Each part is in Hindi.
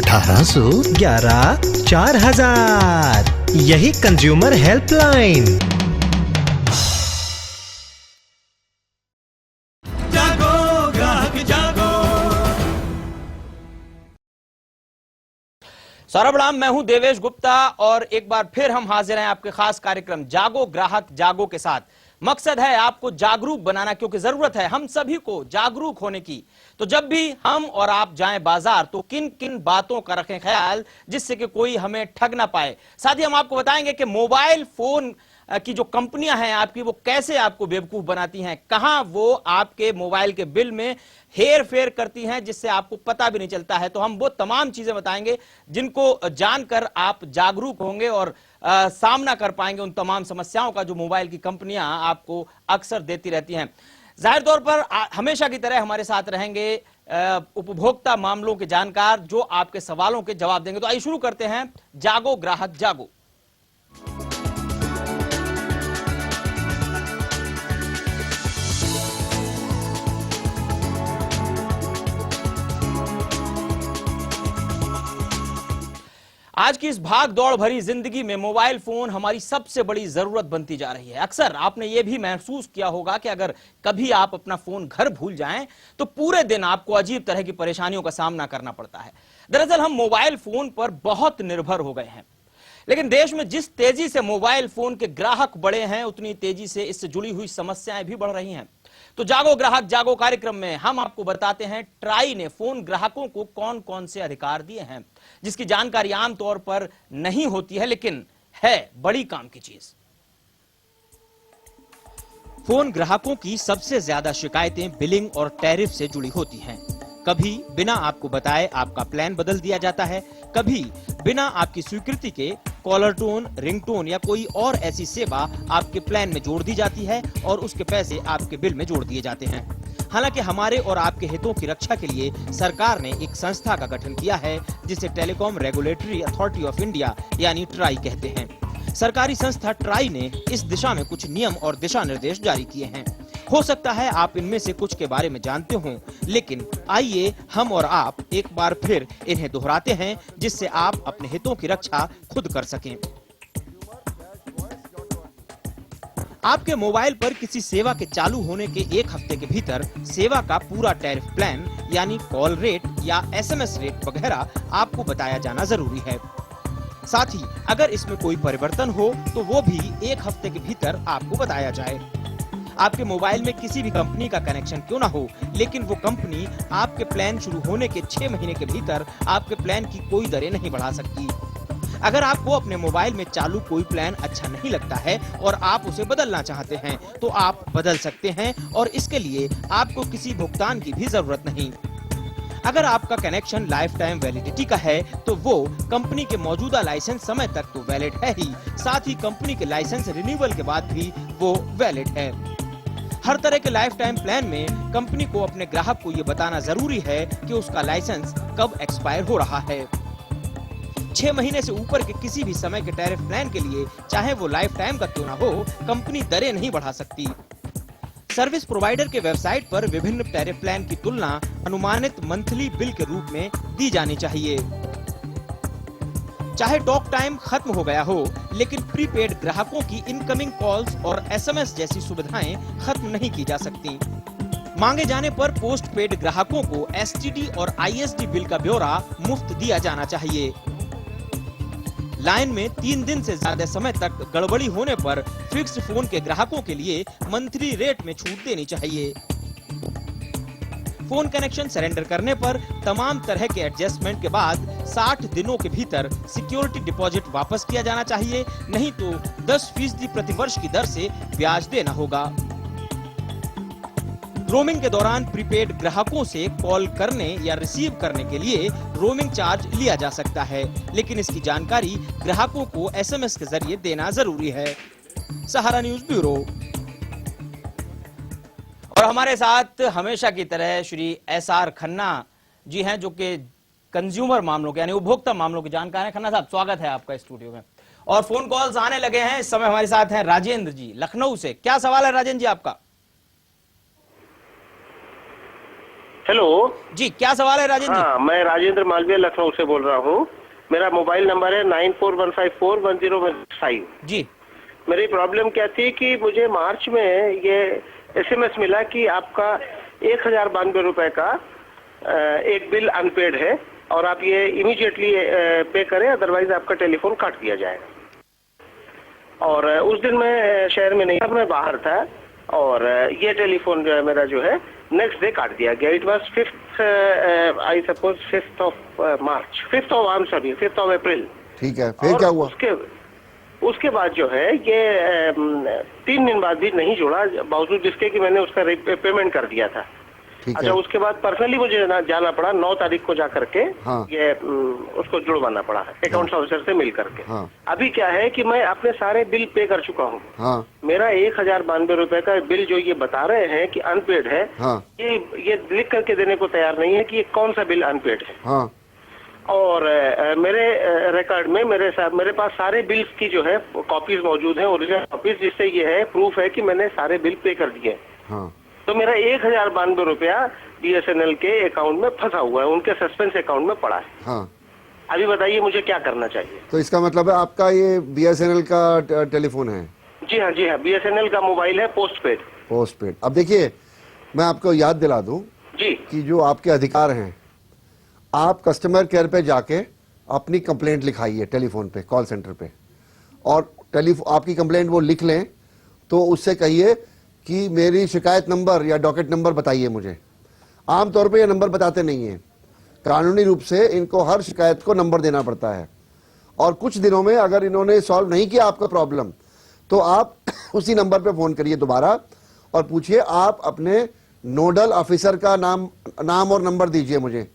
1811 4000। यही कंज्यूमर हेल्पलाइन। जागो ग्राहक जागो। सौरभ राम, मैं हूं देवेश गुप्ता और एक बार फिर हम हाजिर हैं आपके खास कार्यक्रम जागो ग्राहक जागो के साथ। मकसद है आपको जागरूक बनाना, क्योंकि जरूरत है हम सभी को जागरूक होने की। तो जब भी हम और आप जाएं बाजार तो किन किन बातों का रखें ख्याल, जिससे कि कोई हमें ठग ना पाए। साथ ही हम आपको बताएंगे कि मोबाइल फोन की जो कंपनियां हैं आपकी, वो कैसे आपको बेवकूफ बनाती हैं, कहां वो आपके मोबाइल के बिल में हेर फेर करती हैं जिससे आपको पता भी नहीं चलता है। तो हम वो तमाम चीजें बताएंगे जिनको जानकर आप जागरूक होंगे और सामना कर पाएंगे उन तमाम समस्याओं का जो मोबाइल की कंपनियां आपको अक्सर देती रहती हैं। जाहिर तौर पर हमेशा की तरह हमारे साथ रहेंगे उपभोक्ता मामलों के जानकार जो आपके सवालों के जवाब देंगे। तो आइए शुरू करते हैं जागो ग्राहक जागो। आज की इस भाग दौड़ भरी जिंदगी में मोबाइल फोन हमारी सबसे बड़ी जरूरत बनती जा रही है। अक्सर आपने यह भी महसूस किया होगा कि अगर कभी आप अपना फोन घर भूल जाएं तो पूरे दिन आपको अजीब तरह की परेशानियों का सामना करना पड़ता है। दरअसल हम मोबाइल फोन पर बहुत निर्भर हो गए हैं, लेकिन देश में जिस तेजी से मोबाइल फोन के ग्राहक बढ़े हैं उतनी तेजी से इससे जुड़ी हुई समस्याएं भी बढ़ रही हैं। तो जागो ग्राहक जागो कार्यक्रम में हम आपको बताते हैं ट्राई ने फोन ग्राहकों को कौन कौन से अधिकार दिए हैं, जिसकी जानकारी आमतौर पर नहीं होती है लेकिन है बड़ी काम की चीज। फोन ग्राहकों की सबसे ज्यादा शिकायतें बिलिंग और टैरिफ से जुड़ी होती हैं। कभी बिना आपको बताए आपका प्लान बदल दिया जाता है, कभी बिना आपकी स्वीकृति के कॉलर टोन, रिंगटोन या कोई और ऐसी सेवा आपके प्लान में जोड़ दी जाती है और उसके पैसे आपके बिल में जोड़ दिए जाते हैं। हालांकि हमारे और आपके हितों की रक्षा के लिए सरकार ने एक संस्था का गठन किया है जिसे telecom regulatory authority of India यानी ट्राई कहते हैं। सरकारी संस्था ट्राई ने इस दिशा में कुछ नियम और दिशा निर्देश जारी किए हैं। हो सकता है आप इनमें से कुछ के बारे में जानते हों, लेकिन आइए हम और आप एक बार फिर इन्हें दोहराते हैं जिससे आप अपने हितों की रक्षा खुद कर सकें। आपके मोबाइल पर किसी सेवा के चालू होने के एक हफ्ते के भीतर सेवा का पूरा टैरिफ प्लान यानी कॉल रेट या एसएमएस रेट वगैरह आपको बताया जाना जरूरी है। साथ ही अगर इसमें कोई परिवर्तन हो तो वो भी एक हफ्ते के भीतर आपको बताया जाए। आपके मोबाइल में किसी भी कंपनी का कनेक्शन क्यों ना हो, लेकिन वो कंपनी आपके प्लान शुरू होने के 6 महीने के भीतर आपके प्लान की कोई दरें नहीं बढ़ा सकती। अगर आपको अपने मोबाइल में चालू कोई प्लान अच्छा नहीं लगता है और आप उसे बदलना चाहते हैं तो आप बदल सकते हैं और इसके लिए आपको किसी भुगतान की भी जरूरत नहीं। अगर आपका कनेक्शन लाइफ टाइम वैलिडिटी का है तो वो कंपनी के मौजूदा लाइसेंस समय तक तो वैलिड है ही, साथ ही कंपनी के लाइसेंस रिन्यूअल के बाद भी वो वैलिड है। हर तरह के लाइफ टाइम प्लान में कंपनी को अपने ग्राहक को ये बताना जरूरी है कि उसका लाइसेंस कब एक्सपायर हो रहा है। 6 महीने से ऊपर के किसी भी समय के टैरिफ प्लान के लिए, चाहे वो लाइफ टाइम का क्यों ना हो, कंपनी दरें नहीं बढ़ा सकती। सर्विस प्रोवाइडर के वेबसाइट पर विभिन्न टैरिफ प्लान की तुलना अनुमानित मंथली बिल के रूप में दी जानी चाहिए। चाहे टॉक टाइम खत्म हो गया हो, लेकिन प्रीपेड ग्राहकों की इनकमिंग कॉल्स और एसएमएस जैसी सुविधाएं खत्म नहीं की जा सकती। मांगे जाने पर पोस्ट पेड ग्राहकों को एसटीडी और आईएसडी बिल का ब्यौरा मुफ्त दिया जाना चाहिए। लाइन में 3 दिन से ज्यादा समय तक गड़बड़ी होने पर फिक्स्ड फोन के ग्राहकों के लिए मंथली रेट में छूट देनी चाहिए। फोन कनेक्शन सरेंडर करने पर तमाम तरह के एडजस्टमेंट के बाद 60 दिनों के भीतर सिक्योरिटी डिपॉजिट वापस किया जाना चाहिए, नहीं तो 10% प्रतिवर्ष की दर से ब्याज देना होगा। रोमिंग के दौरान प्रीपेड ग्राहकों से कॉल करने या रिसीव करने के लिए रोमिंग चार्ज लिया जा सकता है, लेकिन इसकी जानकारी ग्राहकों को एसएमएस के जरिए देना जरूरी है। सहारा न्यूज ब्यूरो। और हमारे साथ हमेशा की तरह श्री एसआर खन्ना जी हैं, जो कि कंज्यूमर मामलों के यानी उपभोक्ता मामलों के जानकार हैं। खन्ना साहब, स्वागत है आपका स्टूडियो में। और फोन कॉल्स आने लगे हैं। इस समय हमारे साथ हैं राजेंद्र जी लखनऊ से। क्या सवाल है राजेंद्र जी आपका? हेलो। जी, क्या सवाल है राजेंद्र जी? हाँ, मैं राजेंद्र मालवीय लखनऊ से बोल रहा हूँ। मेरा मोबाइल नंबर है 9415410105। जी मेरी प्रॉब्लम क्या थी कि मुझे मार्च में ये एसएमएस मिला कि आपका 1092 रुपए का एक बिल अनपेड है और आप ये इमीडिएटली पे करें, अदरवाइज आपका टेलीफोन काट दिया जाएगा। और उस दिन मैं शहर में नहीं था, मैं बाहर था और ये टेलीफोन जो है मेरा जो है नेक्स्ट डे काट दिया गया। It was 5th I suppose 5th of March, 5th of April. ठीक है, फिर क्या हुआ? उसके बाद जो है ये 3 दिन बाद भी नहीं जुड़ा, बावजूद इसके कि मैंने उसका पेमेंट कर दिया था। ठीक अच्छा, है। उसके बाद पर्सनली मुझे जाना पड़ा 9 तारीख को जा करके। हाँ। ये उसको जुड़वाना पड़ा अकाउंट्स ऑफिसर से मिल करके। हाँ। अभी क्या है कि मैं अपने सारे बिल पे कर चुका हूँ। हाँ। मेरा 1092 रुपए का बिल जो ये बता रहे हैं कि अनपेड है, हाँ। ये लिख करके देने को तैयार नहीं है कि ये कौन सा बिल अनपेड है। हाँ। और मेरे रिकॉर्ड में मेरे पास सारे बिल्स की जो है कॉपीज मौजूद हैं, ओरिजिनल कॉपीज, जिससे ये है प्रूफ है कि मैंने सारे बिल पे कर दिए। हाँ। तो मेरा 1092 रुपया बीएसएनएल के अकाउंट में फंसा हुआ है, उनके सस्पेंस अकाउंट में पड़ा है। हाँ। अभी बताइए मुझे क्या करना चाहिए? तो इसका मतलब है आपका ये बीएसएनएल का टेलीफोन है? जी हाँ, बीएसएनएल का मोबाइल है, पोस्टपेड। पोस्टपेड। अब देखिए, मैं आपको याद दिला दूं जी कि जो आपके अधिकार हैं, आप कस्टमर केयर पे जाके अपनी कंप्लेंट लिखाइए टेलीफोन पे, कॉल सेंटर पे, और आपकी कंप्लेंट वो लिख लें। तो उससे कहिए कि मेरी शिकायत नंबर या डॉकेट नंबर बताइए मुझे। आमतौर पे ये नंबर बताते नहीं हैं, कानूनी रूप से इनको हर शिकायत को नंबर देना पड़ता है। और कुछ दिनों में अगर इन्होंने सॉल्व नहीं किया आपका प्रॉब्लम, तो आप उसी नंबर पे फ़ोन करिए दोबारा और पूछिए, आप अपने नोडल ऑफिसर का नाम और नंबर दीजिए मुझे।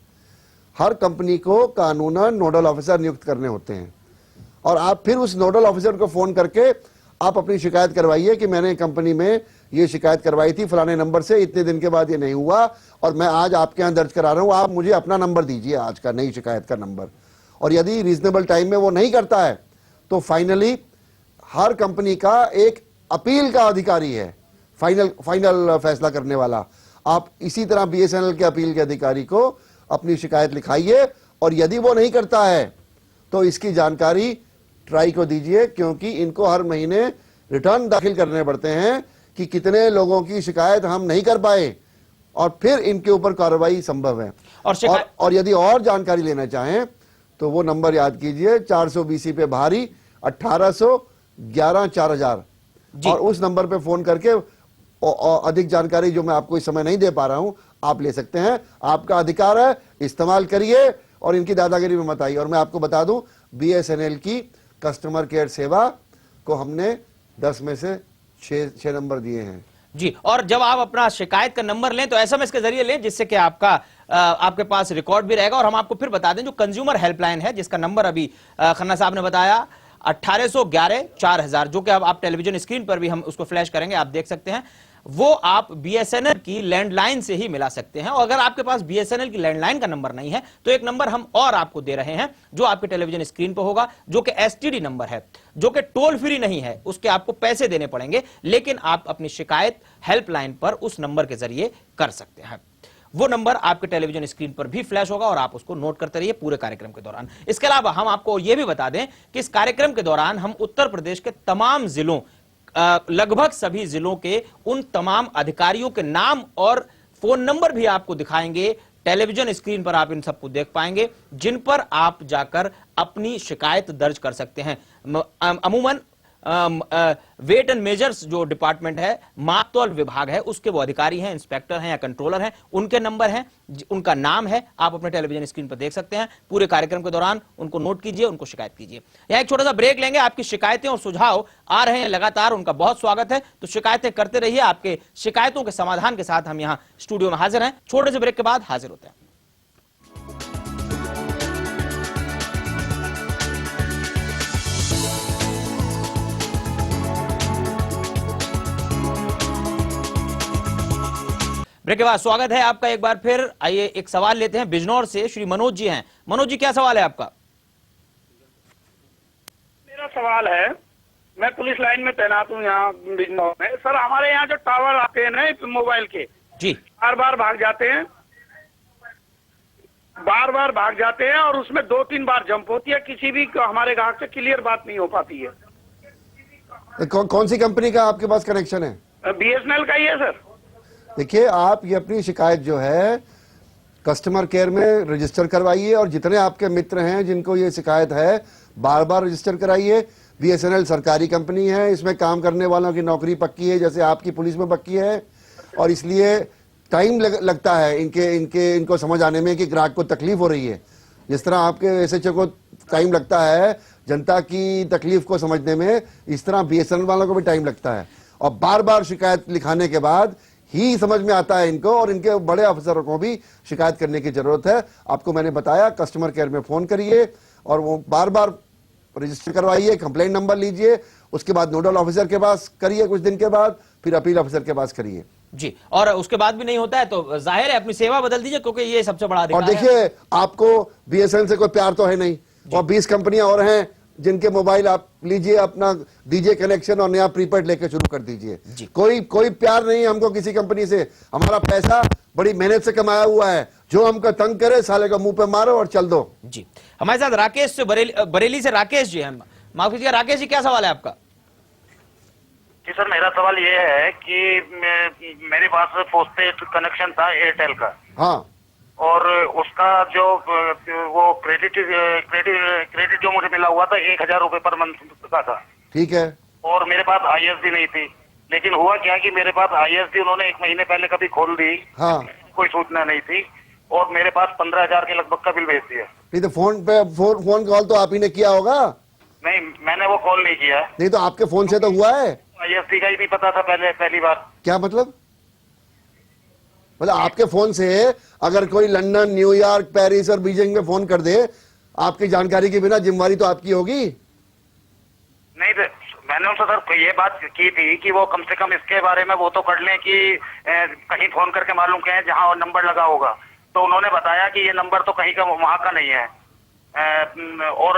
हर कंपनी को कानूनन नोडल ऑफिसर नियुक्त करने होते हैं, और आप फिर उस नोडल ऑफिसर को फ़ोन करके आप अपनी शिकायत करवाइए कि मैंने कंपनी में ये शिकायत करवाई थी फलाने नंबर से, इतने दिन के बाद ये नहीं हुआ और मैं आज आपके यहाँ दर्ज करा रहा हूँ, आप मुझे अपना नंबर दीजिए आज का, नई शिकायत का नंबर। और यदि रीजनेबल टाइम में वो नहीं करता है तो फाइनली हर कंपनी का एक अपील का अधिकारी है, फाइनल फैसला करने वाला। आप इसी तरह बीएसएनएल के अपील के अधिकारी को अपनी शिकायत लिखाइए, और यदि वो नहीं करता है तो इसकी जानकारी ट्राई को दीजिए, क्योंकि इनको हर महीने रिटर्न दाखिल करने पड़ते हैं कि कितने लोगों की शिकायत हम नहीं कर पाए, और फिर इनके ऊपर कार्रवाई संभव है। और यदि और जानकारी लेना चाहें तो वो नंबर याद कीजिए, 420 पे भारी 1811 और उस नंबर पे फोन करके अधिक जानकारी जो मैं आपको इस समय नहीं दे पा रहा हूं आप ले सकते हैं। आपका अधिकार है, इस्तेमाल करिए और इनकी दादागिरी में मत आइए। और मैं आपको बता दूं, बीएसएनएल की कस्टमर केयर सेवा को हमने 10 में से 6 नंबर दिए हैं जी। और जब आप अपना शिकायत का नंबर लें तो एसएमएस के जरिए लें, जिससे कि आपके पास रिकॉर्ड भी रहेगा। और हम आपको फिर बता दें, जो कंज्यूमर हेल्पलाइन है, जिसका नंबर अभी खन्ना साहब ने बताया 1811-4000, जो कि अब आप टेलीविजन स्क्रीन पर भी हम उसको फ्लैश करेंगे, आप देख सकते हैं, वो आप बीएसएनएल की लैंडलाइन से ही मिला सकते हैं। और अगर आपके पास बीएसएनएल की लैंडलाइन का नंबर नहीं है तो एक नंबर हम और आपको दे रहे हैं, जो आपके टेलीविजन स्क्रीन पर होगा, जो कि एसटीडी नंबर है, जो कि टोल फ्री नहीं है, उसके आपको पैसे देने पड़ेंगे, लेकिन आप अपनी शिकायत हेल्पलाइन पर उस नंबर के जरिए कर सकते हैं। वो नंबर आपके टेलीविजन स्क्रीन पर भी फ्लैश होगा और आप उसको नोट करते रहिए पूरे कार्यक्रम के दौरान। इसके अलावा हम आपको यह भी बता दें कि इस कार्यक्रम के दौरान हम उत्तर प्रदेश के तमाम जिलों, लगभग सभी जिलों के उन तमाम अधिकारियों के नाम और फोन नंबर भी आपको दिखाएंगे। टेलीविजन स्क्रीन पर आप इन सबको देख पाएंगे, जिन पर आप जाकर अपनी शिकायत दर्ज कर सकते हैं। अमूमन वेट एंड मेजर्स जो डिपार्टमेंट है, मापतौल विभाग है, उसके वो अधिकारी हैं, इंस्पेक्टर हैं या कंट्रोलर हैं, उनके नंबर हैं, उनका नाम है, आप अपने टेलीविजन स्क्रीन पर देख सकते हैं। पूरे कार्यक्रम के दौरान उनको नोट कीजिए, उनको शिकायत कीजिए। यहां एक छोटा सा ब्रेक लेंगे। आपकी शिकायतें और सुझाव आ रहे हैं लगातार, उनका बहुत स्वागत है, तो शिकायतें करते रहिए। आपके शिकायतों के समाधान के साथ हम यहां स्टूडियो में हाजिर हैं। छोटे से ब्रेक के बाद हाजिर होते हैं। ब्रेक के बाद स्वागत है आपका एक बार फिर। आइए एक सवाल लेते हैं, बिजनौर से श्री मनोज जी हैं। मनोज जी, क्या सवाल है आपका? मेरा सवाल है, मैं पुलिस लाइन में तैनात हूँ यहाँ बिजनौर में। सर, हमारे यहाँ जो टावर आते हैं ना मोबाइल के, जी, बार बार भाग जाते हैं बार बार भाग जाते हैं और उसमें 2-3 बार जंप होती है, किसी भी हमारे ग्राहक से क्लियर बात नहीं हो पाती है। कौन सी कंपनी का आपके पास कनेक्शन है? BSNL का ही है सर। देखिए, आप ये अपनी शिकायत जो है कस्टमर केयर में रजिस्टर करवाइए, और जितने आपके मित्र हैं जिनको ये शिकायत है बार बार रजिस्टर कराइए। BSNL सरकारी कंपनी है, इसमें काम करने वालों की नौकरी पक्की है, जैसे आपकी पुलिस में पक्की है, और इसलिए टाइम लगता है इनको समझ आने में कि ग्राहक को तकलीफ हो रही है। जिस तरह आपके SHO को टाइम लगता है जनता की तकलीफ को समझने में, इस तरह BSNL वालों को भी टाइम लगता है, और बार बार शिकायत लिखाने के बाद ही समझ में आता है इनको, और इनके बड़े अफसरों को भी शिकायत करने की जरूरत है। आपको मैंने बताया, कस्टमर केयर में फोन करिए और वो बार बार रजिस्टर करवाइए, कंप्लेंट नंबर लीजिए, उसके बाद नोडल ऑफिसर के पास करिए, कुछ दिन के बाद फिर अपील ऑफिसर के पास करिए जी। और उसके बाद भी नहीं होता है तो जाहिर है अपनी सेवा बदल दीजिए, क्योंकि ये सबसे बड़ा अधिकार और देखिए, आपको BSNL से कोई प्यार तो है नहीं, और 20 कंपनियां और हैं जिनके मोबाइल आप लीजिए, अपना दीजिए कनेक्शन और नया प्रीपेड लेके शुरू कर दीजिए। कोई प्यार नहीं है हमको किसी कंपनी से। हमारा पैसा बड़ी मेहनत से कमाया हुआ है, जो हमको तंग करे साले का मुंह पे मारो और चल दो जी। हमारे साथ राकेश से बरेली से राकेश जी हैं। माफ कीजिएगा राकेश जी, क्या सवाल है आपका? जी सर, मेरा सवाल ये है कि मेरे पास पोस्टपेड कनेक्शन था एयरटेल का। हाँ, और उसका जो वो क्रेडिट जो मुझे मिला हुआ था 1000 रुपए पर मंथ का था। ठीक है। और मेरे पास ISD नहीं थी, लेकिन हुआ क्या कि मेरे पास ISD उन्होंने 1 महीने पहले कभी खोल दी। हाँ, कोई सूचना नहीं थी, और मेरे पास 15,000 के लगभग का बिल भेज दिया। नहीं तो फोन कॉल तो आप ही ने किया होगा। नहीं, मैंने वो कॉल नहीं किया। नहीं तो आपके फोन से तो हुआ है। ISD का ही नहीं पता था पहली बार। क्या मतलब आपके फोन से अगर कोई लंदन, न्यूयॉर्क, पेरिस और बीजिंग में फोन कर दे आपकी जानकारी के बिना, जिम्मेवारी तो आपकी होगी। नहीं, मैंने उनसे सर ये बात की थी कि वो कम से कम इसके बारे में वो तो कर लें कि कहीं फोन करके मालूम करें जहां नंबर लगा होगा। तो उन्होंने बताया कि ये नंबर तो कहीं का वहां का नहीं है, और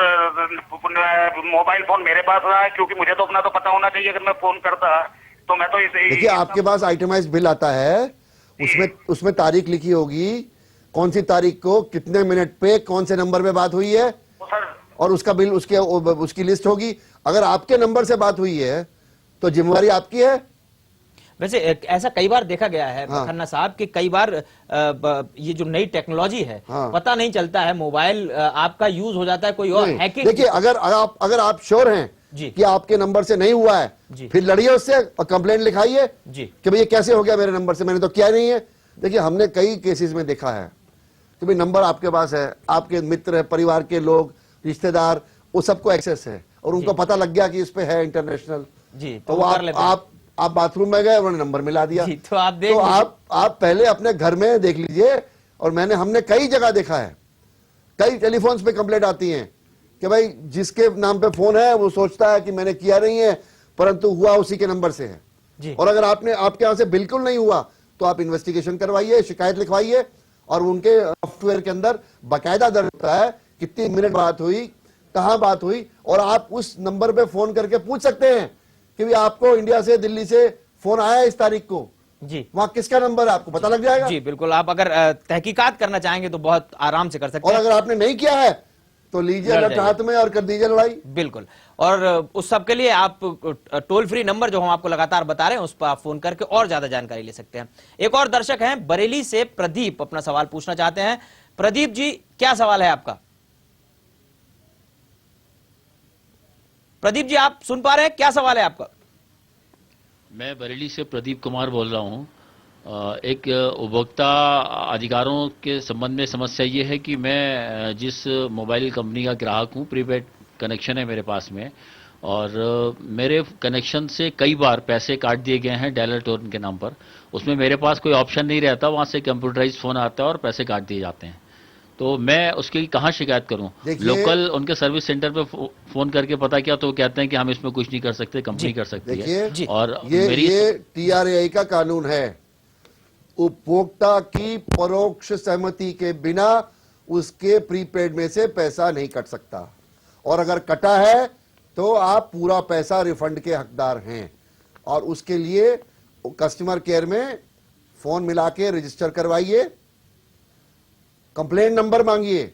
मोबाइल फोन मेरे पास रहा है, क्योंकि मुझे तो अपना तो पता होना चाहिए। अगर मैं फोन करता तो मैं तो इसे। देखिए, आपके पास आइटमाइज्ड बिल आता है, उसमें तारीख लिखी होगी, कौन सी तारीख को कितने मिनट पे कौन से नंबर पे बात हुई है, और उसका बिल उसकी लिस्ट होगी। अगर आपके नंबर से बात हुई है तो जिम्मेवारी आपकी है। वैसे ऐसा कई बार देखा गया है खन्ना साहब कि कई बार ये जो नई टेक्नोलॉजी है, पता नहीं चलता है, मोबाइल आपका यूज हो जाता है कोई और हैकिंग। देखिए, अगर आप श्योर हैं कि आपके नंबर से नहीं हुआ है, फिर लड़िए उससे और कंप्लेंट लिखाइए कि भाई ये कैसे हो गया मेरे नंबर से, मैंने तो किया नहीं है। देखिए, हमने कई केसेस में देखा है कि भाई नंबर आपके पास है, आपके मित्र, परिवार के लोग, रिश्तेदार, वो सबको एक्सेस है, और उनको पता लग गया कि इस पे है इंटरनेशनल जी, तो आप बाथरूम में गए, उन्होंने नंबर मिला दिया। तो आप पहले अपने घर में देख लीजिए। और हमने कई जगह देखा है, कई टेलीफोन्स पे कंप्लेंट आती हैं कि भाई जिसके नाम पे फोन है वो सोचता है कि मैंने किया नहीं है, परंतु हुआ उसी के नंबर से है जी। और अगर आपके यहां से बिल्कुल नहीं हुआ तो आप इन्वेस्टिगेशन करवाइए, शिकायत लिखवाइए, और उनके सॉफ्टवेयर के अंदर बाकायदा दर्ज होता है कितनी मिनट बात हुई, कहां बात हुई, और आप उस नंबर पे फोन करके पूछ सकते हैं कि भी आपको इंडिया से, दिल्ली से फोन आया इस तारीख को जी, वहां किसका नंबर है, आपको पता लग जाएगा जी। बिल्कुल, आप अगर तहकीकात करना चाहेंगे तो बहुत आराम से कर सकते हैं। और अगर आपने नहीं किया है तो लीजिए लठ हाथ में और कर दीजिए लड़ाई। बिल्कुल, और उस सब के लिए आप टोल फ्री नंबर जो हम आपको लगातार बता रहे हैं उस पर आप फोन करके और ज्यादा जानकारी ले सकते हैं। एक और दर्शक हैं बरेली से, प्रदीप अपना सवाल पूछना चाहते हैं। प्रदीप जी, क्या सवाल है आपका? प्रदीप जी, आप सुन पा रहे हैं? क्या सवाल है आपका? मैं बरेली से प्रदीप कुमार बोल रहा हूं। एक उपभोक्ता अधिकारों के संबंध में समस्या ये है कि मैं जिस मोबाइल कंपनी का ग्राहक हूं, प्रीपेड कनेक्शन है मेरे पास में, और मेरे कनेक्शन से कई बार पैसे काट दिए गए हैं डायलर टोन के नाम पर। उसमें मेरे पास कोई ऑप्शन नहीं रहता, वहां से कंप्यूटराइज फोन आता है और पैसे काट दिए जाते हैं। तो मैं उसकी कहाँ शिकायत करूं? लोकल उनके सर्विस सेंटर पे फोन करके पता किया तो वो कहते हैं कि हम इसमें कुछ नहीं कर सकते, कंपनी कर सकती है। और ये TRAI का कानून है, उपभोक्ता की परोक्ष सहमति के बिना उसके प्रीपेड में से पैसा नहीं कट सकता, और अगर कटा है तो आप पूरा पैसा रिफंड के हकदार हैं। और उसके लिए कस्टमर केयर में फोन मिला के रजिस्टर करवाइए, कंप्लेंट नंबर मांगिए,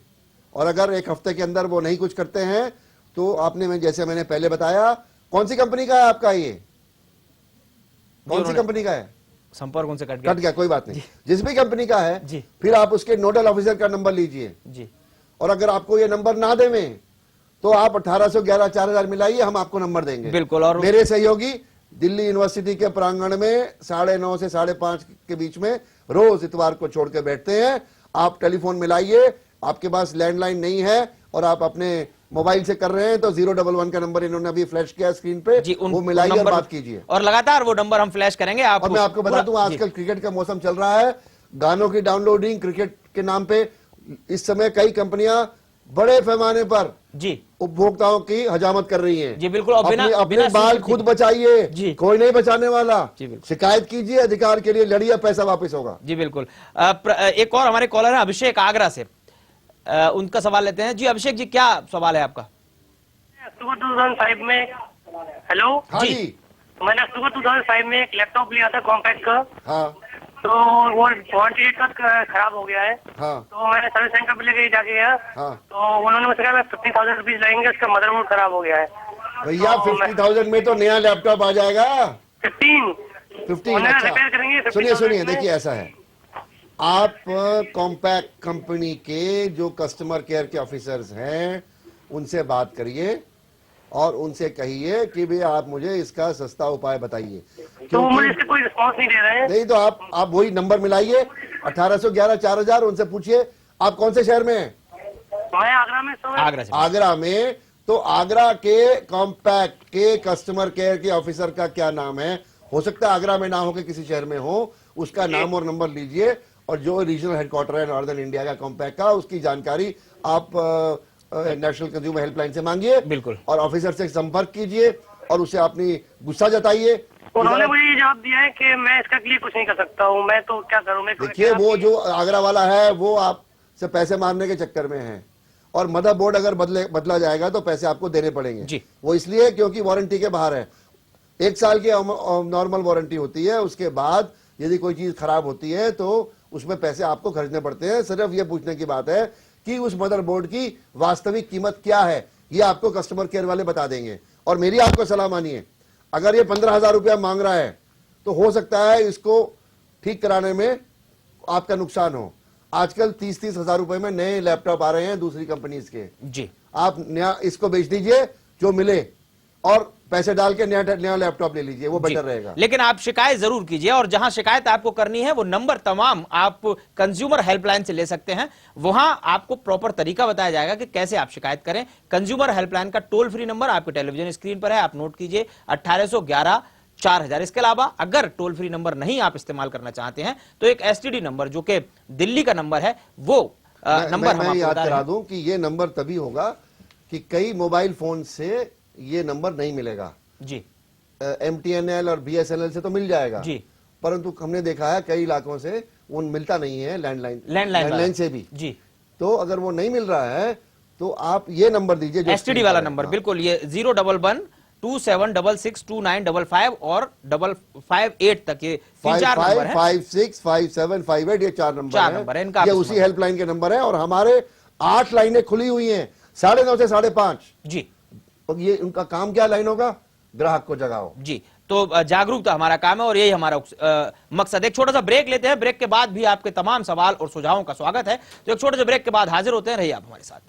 और अगर एक हफ्ते के अंदर वो नहीं कुछ करते हैं तो आपने जैसे मैंने पहले बताया, कौन सी कंपनी का है आपका, ये कौन सी कंपनी का है, संपर्क उनसे कट कट गया, कोई बात नहीं, जिस भी कंपनी का है जी। फिर आप उसके नोडल ऑफिसर का नंबर लीजिए जी। और अगर आपको ये नंबर ना देवें तो आप 1811 4000 मिलाइए, हम आपको नंबर देंगे। बिल्कुल। और मेरे सहयोगी दिल्ली यूनिवर्सिटी के प्रांगण में 9:30 से 5:30 के बीच में रोज इतवार को छोड़ के बैठते हैं। आप टेलीफोन मिलाइए, आपके पास लैंडलाइन नहीं है और आप अपने मोबाइल से कर रहे हैं तो 011 का नंबर इन्होंने अभी फ्लैश किया स्क्रीन पे जी, वो मिलाइए और बात कीजिए, और लगातार वो नंबर हम फ्लैश करेंगे। आप और मैं आपको बता दूं आजकल क्रिकेट का मौसम चल रहा है, गानों की डाउनलोडिंग क्रिकेट के नाम पे इस समय कई कंपनियां बड़े पैमाने पर जी उपभोक्ताओं की हजामत कर रही हैं। जी बिल्कुल। और बिना अपने बाल स्वीकृति खुद बचाइए जी। कोई नहीं बचाने वाला। जी बिल्कुल। शिकायत कीजिए, अधिकार के लिए लड़िए, पैसा वापस होगा। जी बिल्कुल। एक और हमारे कॉलर है अभिषेक आगरा से, उनका सवाल लेते हैं। जी अभिषेक जी, क्या सवाल है आपका? अक्टूबर 2005 में, हेलो हाँ जी। जी, मैंने अक्टूबर 2005 में एक लैपटॉप लिया था कॉम्पैक्ट का, हाँ तो वो वारंटी डेट का खराब हो गया है। हाँ तो मैंने सर्विस सेंटर पे लेके जाके गया, हाँ। तो उन्होंने मुझसे कहा 50,000 रुपीज लगेंगे, उसका मदरबोर्ड खराब हो गया है। भैया तो 50,000 में तो नया लैपटॉप आ जाएगा। 15 अच्छा रिपेयर करेंगे 50,000 सुनिए सुनिए, में। देखिए ऐसा है, आप कॉम्पैक्ट कंपनी के जो कस्टमर केयर के ऑफिसर्स हैं उनसे बात करिए और उनसे कहिए कि भाई आप मुझे इसका सस्ता उपाय बताइए। तो वो मुझे इससे कोई रिस्पॉन्स नहीं दे रहे हैं। नहीं तो आप वही नंबर मिलाइए 1811 4000, उनसे पूछिए आप कौन से शहर में हैं। मैं आगरा में आगरा से। आगरा में, तो आगरा के कॉम्पैक्ट के कस्टमर केयर के ऑफिसर का क्या नाम है, हो सकता है आगरा में ना हो के किसी शहर में हो, उसका नाम और नंबर लीजिए और जो रीजनल हेडक्वार्टर है नॉर्दर्न इंडिया का कॉम्पैक्ट का, उसकी जानकारी आप नेशनल कंज्यूमर हेल्पलाइन से मांगिए बिल्कुल। और ऑफिसर से संपर्क कीजिए और उसे अपनी गुस्सा जताइए। उन्होंने मुझे ये जवाब दिया है कि मैं इसका लिए कुछ नहीं कर सकता हूँ, मैं तो क्या करूँ। मैं देखिए वो जो आगरा वाला है वो आपसे पैसे मारने के चक्कर में है, और मदरबोर्ड अगर बदला जाएगा तो पैसे आपको देने पड़ेंगे जी। वो इसलिए क्योंकि वारंटी के बाहर है। 1 साल की नॉर्मल वारंटी होती है, उसके बाद यदि कोई चीज खराब होती है तो उसमें पैसे आपको खर्चने पड़ते हैं। सिर्फ ये पूछने की बात है कि उस मदरबोर्ड की वास्तविक कीमत क्या है, ये आपको कस्टमर केयर वाले बता देंगे। और मेरी आपको सलाह मानिए, अगर ये 15,000 रुपया मांग रहा है तो हो सकता है इसको ठीक कराने में आपका नुकसान हो। आजकल 30-30 हजार रुपए में नए लैपटॉप आ रहे हैं दूसरी कंपनीज के, जी आप नया इसको बेच दीजिए जो मिले और पैसे डाल के नया लैपटॉप ले लीजिए, वो बेटर रहेगा। लेकिन आप शिकायत जरूर कीजिए, और जहां शिकायत आपको करनी है वो नंबर तमाम आप कंज्यूमर हेल्पलाइन से ले सकते हैं। वहां आपको प्रॉपर तरीका बताया जाएगा कि कैसे आप शिकायत करें। कंज्यूमर हेल्पलाइन का टोल फ्री नंबर आपके टेलीविजन स्क्रीन पर है, आप नोट कीजिए 1811 4000। इसके अलावा अगर टोल फ्री नंबर नहीं आप इस्तेमाल करना चाहते हैं तो एक एसटीडी नंबर जो कि दिल्ली का नंबर है, वो नंबर मैं याद करा दूं कि ये नंबर तभी होगा कि कई मोबाइल फोन से ये नंबर नहीं मिलेगा। जी MTNL और BSNL से तो मिल जाएगा जी, परंतु हमने देखा है कई इलाकों से वो मिलता नहीं है, लैंडलाइन से भी जी। तो अगर वो नहीं मिल रहा है तो आप ये नंबर दीजिए जो एसटीडी वाला नंबर, बिल्कुल, ये 011-27662955 और 558 तक, ये 4 नंबर है। 565758 ये 4 नंबर है इनका, ये उसी हेल्पलाइन के नंबर है। और हमारे 8 लाइनें खुली हुई हैं 9:30 से 5:30 जी। और ये उनका काम क्या लाइन होगा, ग्राहक को जगाओ जी। तो जागरूकता हमारा काम है और यही हमारा मकसद। एक छोटा सा ब्रेक लेते हैं, ब्रेक के बाद भी आपके तमाम सवाल और सुझावों का स्वागत है। तो एक छोटे से ब्रेक के बाद हाजिर होते हैं, रहिए आप हमारे साथ।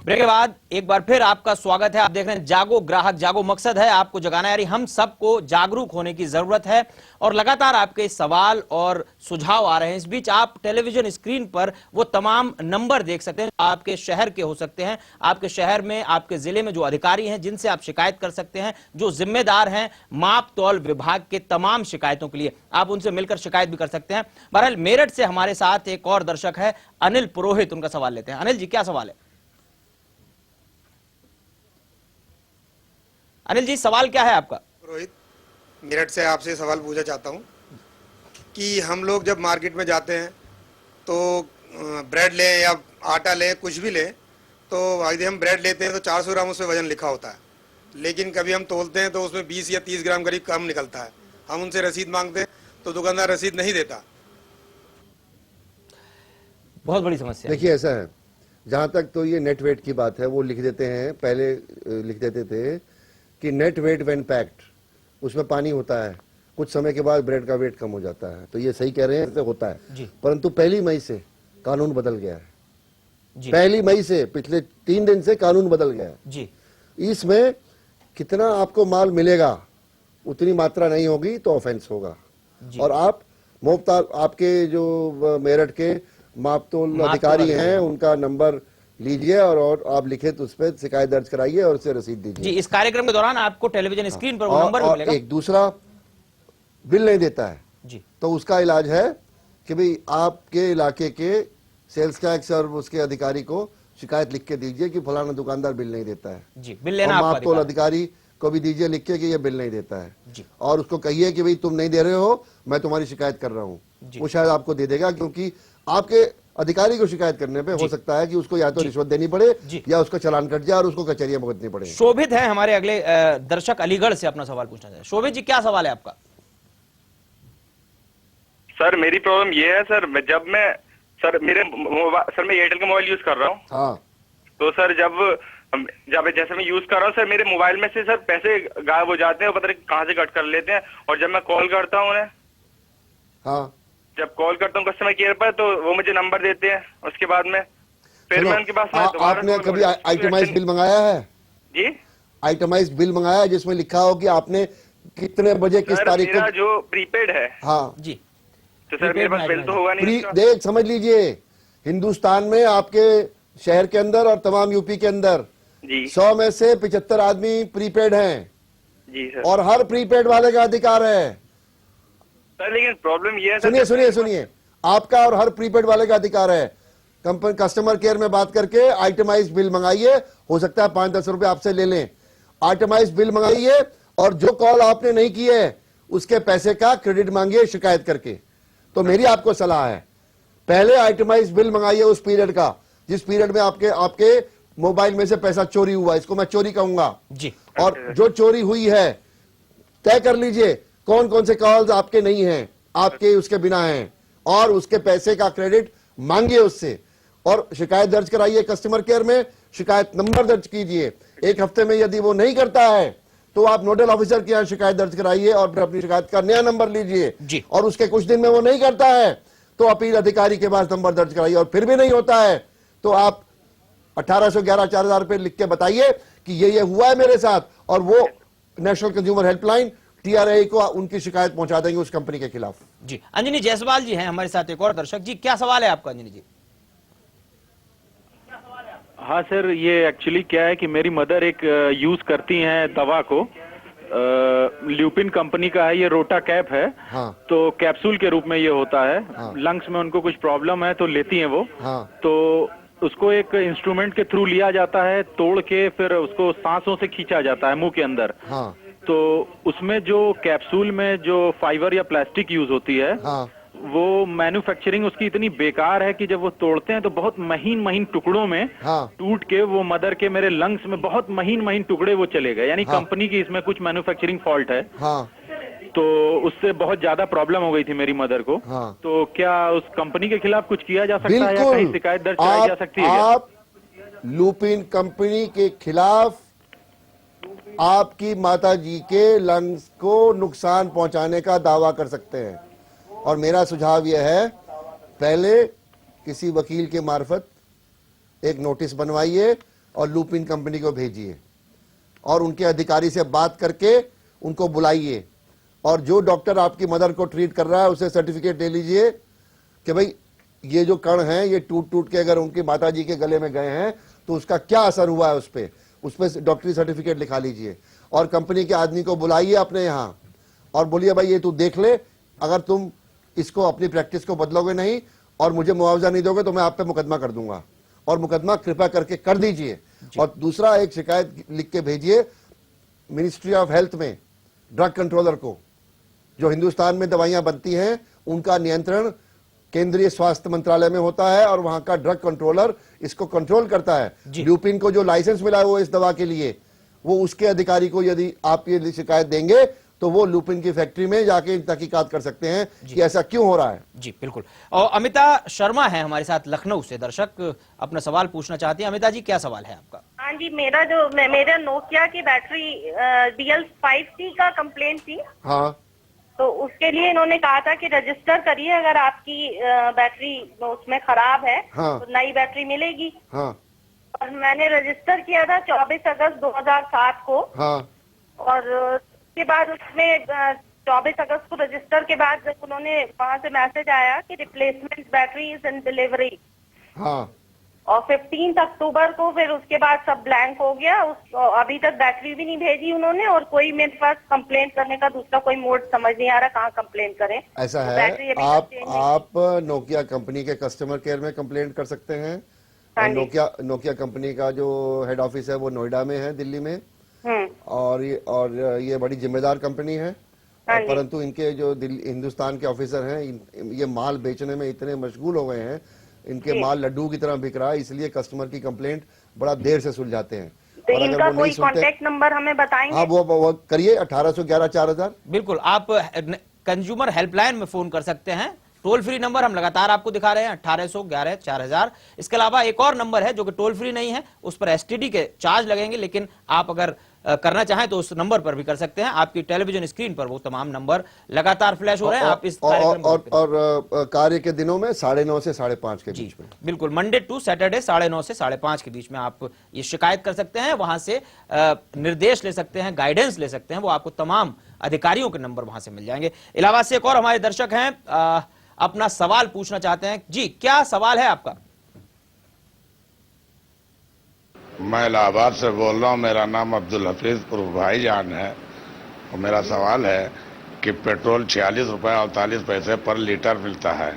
ब्रेक के बाद एक बार फिर आपका स्वागत है। आप देख रहे हैं जागो ग्राहक जागो, मकसद है आपको जगाना, यानी हम सबको जागरूक होने की जरूरत है। और लगातार आपके सवाल और सुझाव आ रहे हैं। इस बीच आप टेलीविजन स्क्रीन पर वो तमाम नंबर देख सकते हैं, आपके शहर के हो सकते हैं, आपके शहर में आपके जिले में जो अधिकारी हैं जिनसे आप शिकायत कर सकते हैं, जो जिम्मेदार हैं माप तौल विभाग के तमाम शिकायतों के लिए, आप उनसे मिलकर शिकायत भी कर सकते हैं। बहरहाल मेरठ से हमारे साथ एक और दर्शक है अनिल पुरोहित, उनका सवाल लेते हैं। अनिल जी, क्या सवाल है? अनिल जी, सवाल क्या है आपका? रोहित, मेरठ से आपसे सवाल पूछना चाहता हूँ कि हम लोग जब मार्केट में जाते हैं तो ब्रेड लें या आटा लें, कुछ भी लें, तो यदि हम ब्रेड लेते हैं तो 400 ग्राम उसमें वजन लिखा होता है, लेकिन कभी हम तोलते हैं तो उसमें 20 या 30 ग्राम करीब कम निकलता है। हम उनसे रसीद मांगते हैं तो दुकानदार रसीद नहीं देता। बहुत बड़ी समस्या है। देखिए ऐसा है, जहां तक तो ये नेट वेट की बात है वो लिख देते हैं, पहले लिख देते थे कि नेट वेट व्हेन पैक्ड, उसमें पानी होता है, कुछ समय के बाद ब्रेड का वेट कम हो जाता है। तो ये सही कह रहे हैं, ऐसे होता है जी। परंतु 1 मई से कानून बदल गया है। जी 1 मई से पिछले 3 दिन से कानून बदल गया है। जी इसमें कितना आपको माल मिलेगा उतनी मात्रा नहीं होगी तो ऑफेंस होगा। और आप मुफ्तार आपके जो मेरठ के मापतोल अधिकारी हैं उनका नंबर लीजिए और आप लिखे तो उस पर शिकायत दर्ज कराइए और उसे रसीद जी। दीजिए। इस कार्यक्रम के दौरान आपको टेलीविजन स्क्रीन पर वो नंबर भी और मिलेगा। एक दूसरा, बिल नहीं देता है जी तो उसका इलाज है कि भाई आपके इलाके के सेल्स टैक्स और उसके अधिकारी को शिकायत लिख के दीजिए कि फलाना दुकानदार बिल नहीं देता है। जी, बिल लेना और आपका मापतोल अधिकार अधिकारी को भी दीजिए लिख के कि ये बिल नहीं देता है जी। और उसको कहिए कि भाई तुम नहीं दे रहे हो, मैं तुम्हारी शिकायत कर रहा हूँ। जी। वो शायद आपको दे देगा, क्योंकि आपके अधिकारी को शिकायत करने पे हो सकता है कि उसको या तो रिश्वत देनी पड़े जी। या उसका चालान कट जाए और उसको कचहरियां भुगतनी पड़े। शोभित है हमारे अगले दर्शक अलीगढ़ से अपना सवाल पूछना चाहते हैं। शोभित जी, क्या सवाल है आपका? सर मेरी प्रॉब्लम ये है सर, सर मैं एयरटेल का मोबाइल यूज कर रहा हूँ। हाँ तो सर जब जैसे मैं यूज कर रहा हूँ सर, मेरे मोबाइल में से सर पैसे गायब हो जाते हैं, पता नहीं कहाँ से कट कर लेते हैं। और जब मैं कॉल करता हूँ उन्हें, हाँ जब कॉल करता हूँ कस्टमर केयर पर, तो वो मुझे नंबर देते हैं। उसके बाद में फिर मैं उनके पास आपने कभी आइटमाइज बिल मंगाया है? जी, आइटमाइज बिल मंगाया है जिसमें लिखा हो कि आपने कितने बजे किस तारीख मेरा को? जो प्रीपेड है, हाँ जी, तो सर मेरे पास बिल तो होगा नहीं इसका। देख समझ लीजिए, हिंदुस्तान में आपके शहर के अंदर और तमाम यूपी के अंदर जी 100 में से 75 आदमी प्रीपेड हैं जी सर। और हर प्रीपेड वाले का अधिकार है। सर लेकिन प्रॉब्लम ये है सर, सुनिए सुनिए सुनिए, आपका और हर प्रीपेड वाले का अधिकार है। कंपनी कस्टमर केयर में बात करके आइटमाइज बिल मंगाइए, हो सकता है 5-10 रुपए आपसे ले लें। आइटमाइज बिल मंगाइए और जो कॉल आपने नहीं की है उसके पैसे का क्रेडिट मांगिए शिकायत करके। तो मेरी आपको सलाह है, पहले आइटमाइज बिल मंगाइए उस पीरियड का जिस पीरियड में आपके मोबाइल में से पैसा चोरी हुआ, इसको मैं चोरी कहूंगा जी। और जो चोरी हुई है तय कर लीजिए कौन कौन से कॉल्स आपके नहीं हैं, आपके उसके बिना हैं, और उसके पैसे का क्रेडिट मांगिए उससे और शिकायत दर्ज कराइए कस्टमर केयर में। शिकायत नंबर दर्ज कीजिए। 1 हफ्ते में यदि वो नहीं करता है तो आप नोडल ऑफिसर के यहाँ शिकायत दर्ज कराइए और फिर अपनी शिकायत का नया नंबर लीजिए। और उसके कुछ दिन में वो नहीं करता है तो अपील अधिकारी के पास नंबर दर्ज कराइए, और फिर भी नहीं होता है तो आप 1811 4000 रुपए लिख के बताइए कि ये हुआ है मेरे साथ, और वो नेशनल कंज्यूमर हेल्पलाइन TRAI को उनकी शिकायत पहुंचा देंगे उस कंपनी के खिलाफ। जी। अंजनी जायसवाल जी हैं हमारे साथ, एक और दर्शक। जी, क्या सवाल है आपका अंजनी जी? हाँ सर, ये एक्चुअली क्या है कि मेरी मदर एक यूज करती हैं दवा को, ल्यूपिन कंपनी का है, ये रोटा कैप है। हाँ। तो कैप्सूल के रूप में ये होता है। हाँ। लंग्स में उनको कुछ प्रॉब्लम है तो लेती हैं वो। हाँ। तो उसको एक इंस्ट्रूमेंट के थ्रू लिया जाता है, तोड़ के फिर उसको सांसों से खींचा जाता है मुंह के अंदर। हाँ। तो उसमें जो कैप्सूल में जो फाइबर या प्लास्टिक यूज होती है, हाँ। वो मैन्युफैक्चरिंग उसकी इतनी बेकार है कि जब वो तोड़ते हैं तो बहुत महीन महीन टुकड़ों में हाँ। टूट के वो मदर के मेरे लंग्स में बहुत महीन महीन टुकड़े वो चले गए। यानी कंपनी की इसमें कुछ मैन्युफैक्चरिंग फॉल्ट है। हाँ। तो उससे बहुत ज्यादा प्रॉब्लम हो गई थी मेरी मदर को। हाँ। तो क्या उस कंपनी के खिलाफ कुछ किया जा सकता है या कहीं शिकायत दर्ज कराई जा सकती है? आप लूपिन कंपनी के खिलाफ आपकी माताजी के लंग्स को नुकसान पहुंचाने का दावा कर सकते हैं, और मेरा सुझाव यह है पहले किसी वकील के मार्फत एक नोटिस बनवाइए और लूपिन कंपनी को भेजिए और उनके अधिकारी से बात करके उनको बुलाइए, और जो डॉक्टर आपकी मदर को ट्रीट कर रहा है उससे सर्टिफिकेट ले लीजिए कि भाई ये जो कण हैं ये टूट टूट के अगर उनकी माताजी के गले में गए हैं तो उसका क्या असर हुआ है उस पर डॉक्टरी सर्टिफिकेट लिखा लीजिए, और कंपनी के आदमी को बुलाइए अपने यहाँ और बोलिए भाई ये तू देख ले, अगर तुम इसको अपनी प्रैक्टिस को बदलोगे नहीं और मुझे मुआवजा नहीं दोगे तो मैं आप पे मुकदमा कर दूंगा, और मुकदमा कृपया करके कर दीजिए। और दूसरा एक शिकायत लिख के भेजिए मिनिस्ट्री ऑफ हेल्थ में ड्रग कंट्रोलर को। जो हिंदुस्तान में दवाइयां बनती हैं उनका नियंत्रण केंद्रीय स्वास्थ्य मंत्रालय में होता है और वहां का ड्रग कंट्रोलर इसको कंट्रोल करता है। ल्यूपिन को जो लाइसेंस मिला है वो इस दवा के लिए, वो उसके अधिकारी को यदि आप ये शिकायत देंगे तो वो ल्यूपिन की फैक्ट्री में जाके तहकीकात कर सकते हैं कि ऐसा क्यों हो रहा है। जी बिल्कुल। और अमिता शर्मा है हमारे साथ लखनऊ से, दर्शक अपना सवाल पूछना चाहती हैं। अमिता जी, क्या सवाल है आपका? हाँ जी, मेरा नोकिया की बैटरी DL5C का कंप्लेंट थी। हाँ, तो उसके लिए इन्होंने कहा था कि रजिस्टर करिए, अगर आपकी बैटरी उसमें खराब है हाँ, तो नई बैटरी मिलेगी। हाँ, और मैंने रजिस्टर किया था 24 अगस्त 2007 को। हाँ, और उसके बाद उसमें 24 अगस्त को रजिस्टर के बाद जब उन्होंने वहां से मैसेज आया कि replacement battery is in delivery, हाँ, और 15 अक्टूबर को फिर उसके बाद सब ब्लैंक हो गया। अभी तक बैटरी भी नहीं भेजी उन्होंने, और कोई मेरे पास कंप्लेंट करने का दूसरा कोई मोड समझ नहीं आ रहा कहाँ कंप्लेंट करें। ऐसा तो है, बैटरी अभी तक चेंज नहीं आप नोकिया कंपनी के कस्टमर केयर में कंप्लेंट कर सकते हैं। हाँ और जी। नोकिया कंपनी का जो हेड ऑफिस है वो नोएडा में है, दिल्ली में। और ये बड़ी जिम्मेदार कंपनी है। हाँ जी। परंतु इनके जो हिंदुस्तान के ऑफिसर हैं, ये माल बेचने में इतने मशगूल हो गए हैं, इनके जी। माल लड्डू की तरह बिक रहा है, इसलिए कस्टमर की कंप्लेंट बड़ा देर से सुलझाते हैं। तो और अगर इनका वो नहीं कोई सुनते, कांटेक्ट नंबर हमें बताएंगे? हाँ वो करिए 1811-4000। बिल्कुल, आप कंज्यूमर हेल्पलाइन में फोन कर सकते हैं। टोल फ्री नंबर हम लगातार आपको दिखा रहे हैं, 1811-4000। इसके अलावा एक और नंबर है जो कि टोल फ्री नहीं है, उस पर STD के चार्ज लगेंगे, लेकिन आप अगर करना चाहें तो उस नंबर पर भी कर सकते हैं। आपकी टेलीविजन स्क्रीन पर वो तमाम नंबर लगातार फ्लैश हो रहे हैं। आप इस कार्यक्रम और कार्य के दिनों में 9:30 से 5:30 के बीच में, बिल्कुल मंडे टू सैटरडे 9:30 से 5:30 के बीच में आप ये शिकायत कर सकते हैं। वहां से निर्देश ले सकते हैं, गाइडेंस ले सकते हैं, वो आपको तमाम अधिकारियों के नंबर वहां से मिल जाएंगे। इलाहाबाद से एक और हमारे दर्शक हैं, अपना सवाल पूछना चाहते हैं। जी, क्या सवाल है आपका? मैं इलाहाबाद से बोल रहा हूँ। मेरा नाम अब्दुल हफीज उर्फ भाईजान है और मेरा सवाल है कि पेट्रोल 46 रुपए और 48 पैसे पर लीटर मिलता है,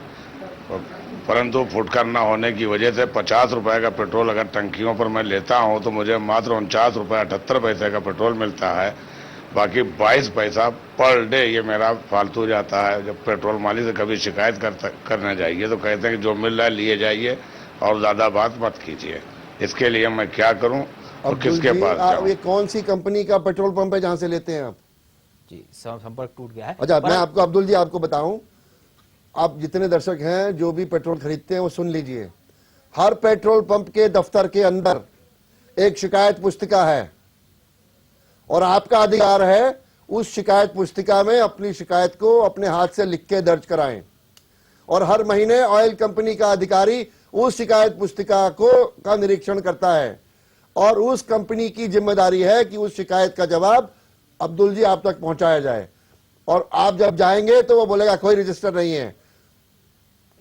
परंतु फुटकर न होने की वजह से 50 रुपए का पेट्रोल अगर टंकियों पर मैं लेता हूँ तो मुझे मात्र 49 रुपए 78 पैसे का पेट्रोल मिलता है। बाकी 22 पैसा पर डे ये मेरा फालतू जाता है। जब पेट्रोल मालिक से कभी शिकायत करने जाइए तो कहते हैं कि जो मिल रहा है लिए जाइए और ज्यादा बात मत कीजिए। इसके लिए मैं क्या करूं और किसके पास जाऊं? ये कौन सी कंपनी का पेट्रोल पंप है जहां से लेते हैं आप? जी, संपर्क टूट गया है। अच्छा, मैं आपको अब्दुल जी आपको बताऊं, आप जितने दर्शक हैं जो भी पेट्रोल खरीदते हैं वो सुन लीजिए। हर पेट्रोल पंप के दफ्तर के अंदर एक शिकायत पुस्तिका है और आपका अधिकार है उस शिकायत पुस्तिका में अपनी शिकायत को अपने हाथ से लिख के दर्ज कराएं। और हर महीने ऑयल कंपनी का अधिकारी उस शिकायत पुस्तिका का निरीक्षण करता है और उस कंपनी की जिम्मेदारी है कि उस शिकायत का जवाब अब्दुल जी आप तक पहुंचाया जाए। और आप जब जाएंगे तो वो बोलेगा कोई रजिस्टर नहीं है,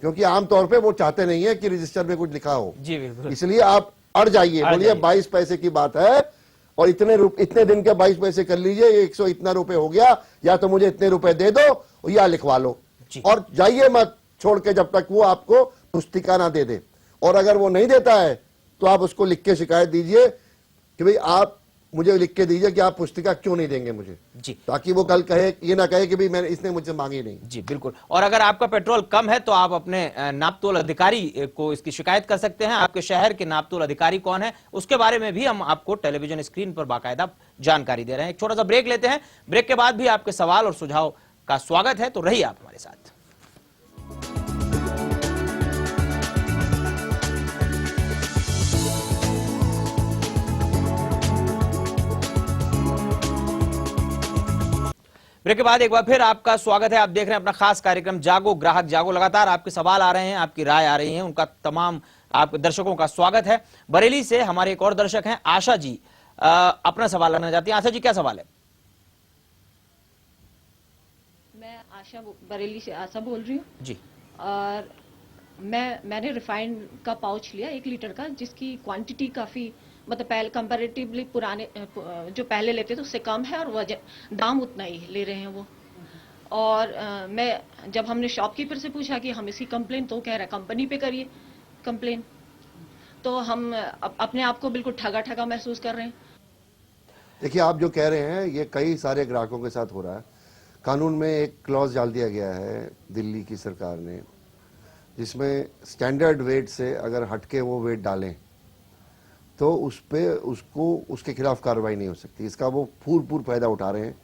क्योंकि आमतौर पे वो चाहते नहीं है कि रजिस्टर में कुछ लिखा हो। जी बिल्कुल। इसलिए आप अड़ जाइए, बोलिए 22 पैसे की बात है और इतने दिन के 22 पैसे कर लीजिए, 100 इतना रुपए हो गया, या तो मुझे इतने रुपए दे दो या लिखवा लो, और जाइए मत छोड़ के जब तक वो आपको पुस्तिका ना दे दे। और अगर वो नहीं देता है तो आप उसको लिख के शिकायत दीजिए कि भाई आप मुझे लिख के दीजिए कि आप पुस्तिका क्यों नहीं देंगे मुझे, जी, ताकि वो कल कहे ये ना कहे कि भाई मैंने इसने मुझसे मांगी नहीं। जी बिल्कुल। और अगर आपका पेट्रोल कम है तो आप अपने नापतोल अधिकारी को इसकी शिकायत कर सकते हैं। आपके शहर के नापतोल अधिकारी कौन है उसके बारे में भी हम आपको टेलीविजन स्क्रीन पर बाकायदा जानकारी दे रहे हैं। एक छोटा सा ब्रेक लेते हैं, ब्रेक के बाद भी आपके सवाल और सुझाव का स्वागत है, तो रहिए आप हमारे साथ। ब्रेक के बाद एक बार फिर आपका स्वागत है। आप देख रहे हैं अपना खास कार्यक्रम जागो ग्राहक जागो। लगातार आपके सवाल आ रहे हैं, आपकी राय आ रही है, उनका तमाम आप दर्शकों का स्वागत है। बरेली से हमारे एक और दर्शक हैं, आशा जी, अपना सवाल करना चाहती हैं। आशा जी, क्या सवाल है? मैं आशा बरेली से आशा बोल रही हूँ जी। और मैंने रिफाइंड का पाउच लिया 1 लीटर का, जिसकी क्वांटिटी काफी मतलब पहले कंपैरेटिवली पुराने जो पहले लेते थे उससे कम है, और वजन दाम उतना ही ले रहे हैं वो। और मैं जब हमने शॉपकीपर से पूछा कि हम इसकी कंप्लेन, तो कह रहा है कंपनी पे करिए कंप्लेन। तो हम अपने आप को बिल्कुल ठगा ठगा महसूस कर रहे हैं। देखिए, आप जो कह रहे हैं ये कई सारे ग्राहकों के साथ हो रहा है। कानून में एक क्लॉज डाल दिया गया है दिल्ली की सरकार ने जिसमें स्टैंडर्ड वेट से अगर हटके वो वेट डालें तो उस पे उसको उसके खिलाफ कार्रवाई नहीं हो सकती। इसका वो पूर्ण फायदा उठा रहे हैं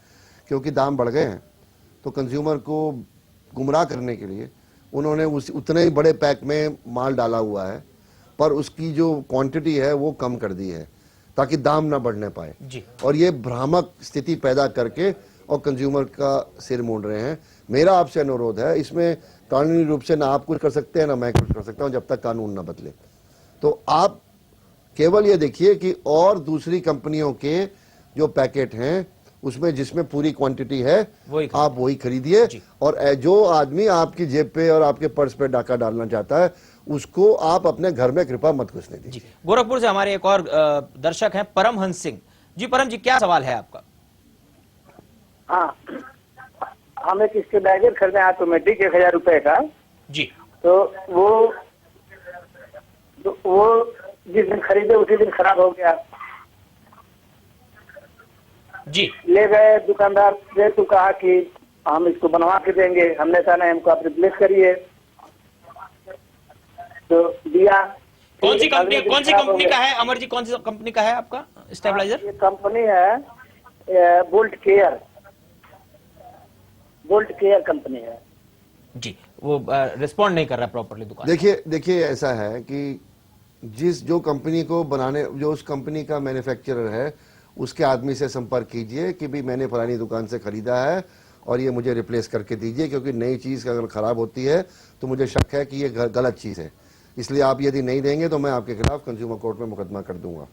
क्योंकि दाम बढ़ गए हैं, तो कंज्यूमर को गुमराह करने के लिए उन्होंने उतने ही बड़े पैक में माल डाला हुआ है, पर उसकी जो क्वांटिटी है वो कम कर दी है ताकि दाम ना बढ़ने पाए जी। और ये भ्रामक स्थिति पैदा करके और कंज्यूमर का सिर मोड़ रहे हैं। मेरा आपसे अनुरोध है, इसमें कानूनी रूप से ना आप कुछ कर सकते हैं ना मैं कुछ कर सकता हूं जब तक कानून ना बदले। तो आप केवल ये देखिए कि और दूसरी कंपनियों के जो पैकेट हैं उसमें जिसमें पूरी क्वांटिटी है आप वही खरीदिए, और जो आदमी आपकी जेब पे और आपके पर्स पे डाका डालना चाहता है उसको आप अपने घर में कृपा मत घुसने दीजिए। गोरखपुर से हमारे एक और दर्शक हैं परमहंस सिंह जी। परम जी, क्या सवाल है आपका? हाँ, हम एक स्टेबलाइजर खरीदे ऑटोमेटिक 1000 रुपए का जी। तो वो जिस दिन खरीदे उसी दिन खराब हो गया जी। ले गए दुकानदार से, तो कहा कि हम इसको बनवा के देंगे। हमने कहा नहीं, हमको आप रिप्लेस करिए, तो दिया। कौन सी कंपनी का है अमर जी? कौन सी कंपनी का है आपका स्टेबलाइजर? ये कंपनी है बोल्ट केयर कंपनी है जी। वो रिस्पॉन्ड नहीं कर रहा प्रॉपर्ली दुकान। देखिए ऐसा है कि जो कंपनी को बनाने, जो उस कंपनी का मैन्युफैक्चरर है उसके आदमी से संपर्क कीजिए कि भाई मैंने फलानी दुकान से खरीदा है और ये मुझे रिप्लेस करके दीजिए, क्योंकि नई चीज़ अगर ख़राब होती है तो मुझे शक है कि ये गलत चीज़ है, इसलिए आप यदि नहीं देंगे तो मैं आपके खिलाफ कंज्यूमर कोर्ट में मुकदमा कर दूंगा।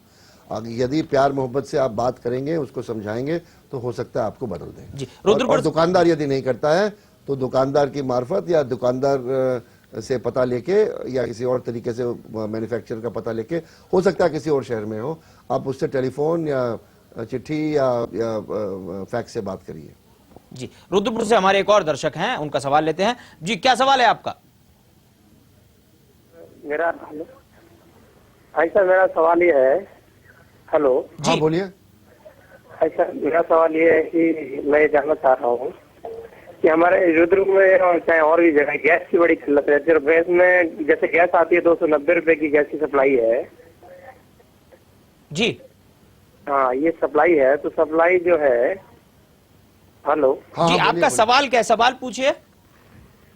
यदि प्यार मोहब्बत से आप बात करेंगे, उसको समझाएंगे, तो हो सकता है आपको बदल दें जी। और दुकानदार यदि नहीं करता है तो दुकानदार की मार्फत या दुकानदार से पता लेके या किसी और तरीके से मैन्युफैक्चरर का पता लेके, हो सकता है किसी और शहर में हो, आप उससे टेलीफोन या चिट्ठी या फैक्स से बात करिए जी। रुद्रपुर से हमारे एक और दर्शक हैं, उनका सवाल लेते हैं जी। क्या सवाल है आपका? मेरा सवाल ये है, हेलो जी बोलिए। ऐसा मेरा सवाल ये है कि मैं जानना चाह रहा हूँ कि हमारे रुद्रपुर में और चाहे और भी जगह गैस की बड़ी किल्लत है। गैस में जैसे गैस आती है 290 रुपए की गैस की सप्लाई है जी। हाँ, ये सप्लाई है, तो सप्लाई जो है, हेलो जी, आपका सवाल क्या है? सवाल पूछिए।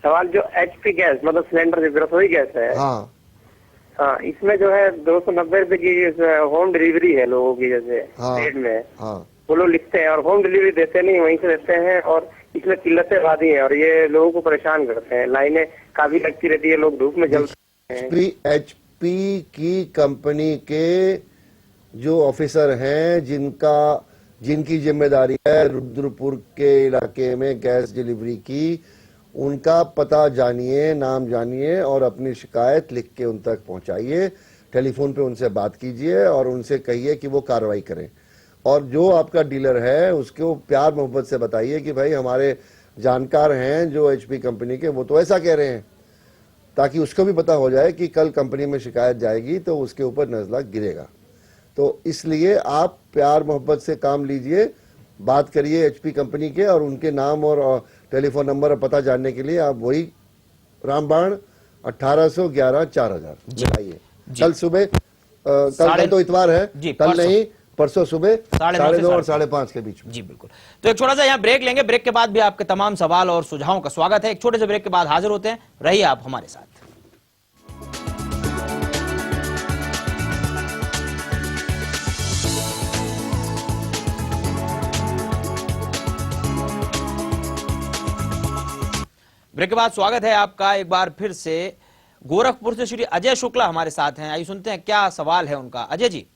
सवाल जो HP गैस मतलब सिलेंडर जो रसोई गैस है, हाँ, इसमें जो है 290 रुपए की होम डिलीवरी है लोगों की, जैसे रेट में वो लोग लिखते हैं और होम डिलीवरी देते नहीं, वहीं से देते हैं, और इसमें किल्लतें वादी हैं और ये लोगों को परेशान करते हैं। लाइनें काफी लगती रहती है, लोग धूप में जलते हैं। HP की कंपनी के जो ऑफिसर हैं जिनकी जिम्मेदारी है रुद्रपुर के इलाके में गैस डिलीवरी की, उनका पता जानिए, नाम जानिए और अपनी शिकायत लिख के उन तक पहुंचाइए। टेलीफोन पे उनसे बात कीजिए और उनसे कहिए कि वो कार्रवाई करें। और जो आपका डीलर है उसको प्यार मोहब्बत से बताइए कि भाई हमारे जानकार हैं जो HP कंपनी के, वो तो ऐसा कह रहे हैं, ताकि उसको भी पता हो जाए कि कल कंपनी में शिकायत जाएगी तो उसके ऊपर नजला गिरेगा। तो इसलिए आप प्यार मोहब्बत से काम लीजिए, बात करिए HP कंपनी के, और उनके नाम और टेलीफोन नंबर और पता जानने के लिए आप वही रामबाण 1811 4000 मिलाइए। कल सुबह कल तो इतवार है जी, कल नहीं परसों सुबह 2:30 और 5:30 के बीच में। जी बिल्कुल। तो एक छोटा सा यहाँ ब्रेक लेंगे, ब्रेक के बाद भी आपके तमाम सवाल और सुझावों का स्वागत है। एक छोटे से ब्रेक के बाद हाजिर होते हैं, रहिए आप हमारे साथ। ब्रेक के बाद स्वागत है आपका एक बार फिर से। गोरखपुर से श्री अजय शुक्ला हमारे साथ हैं, आइए सुनते हैं क्या सवाल है उनका। अजय जी।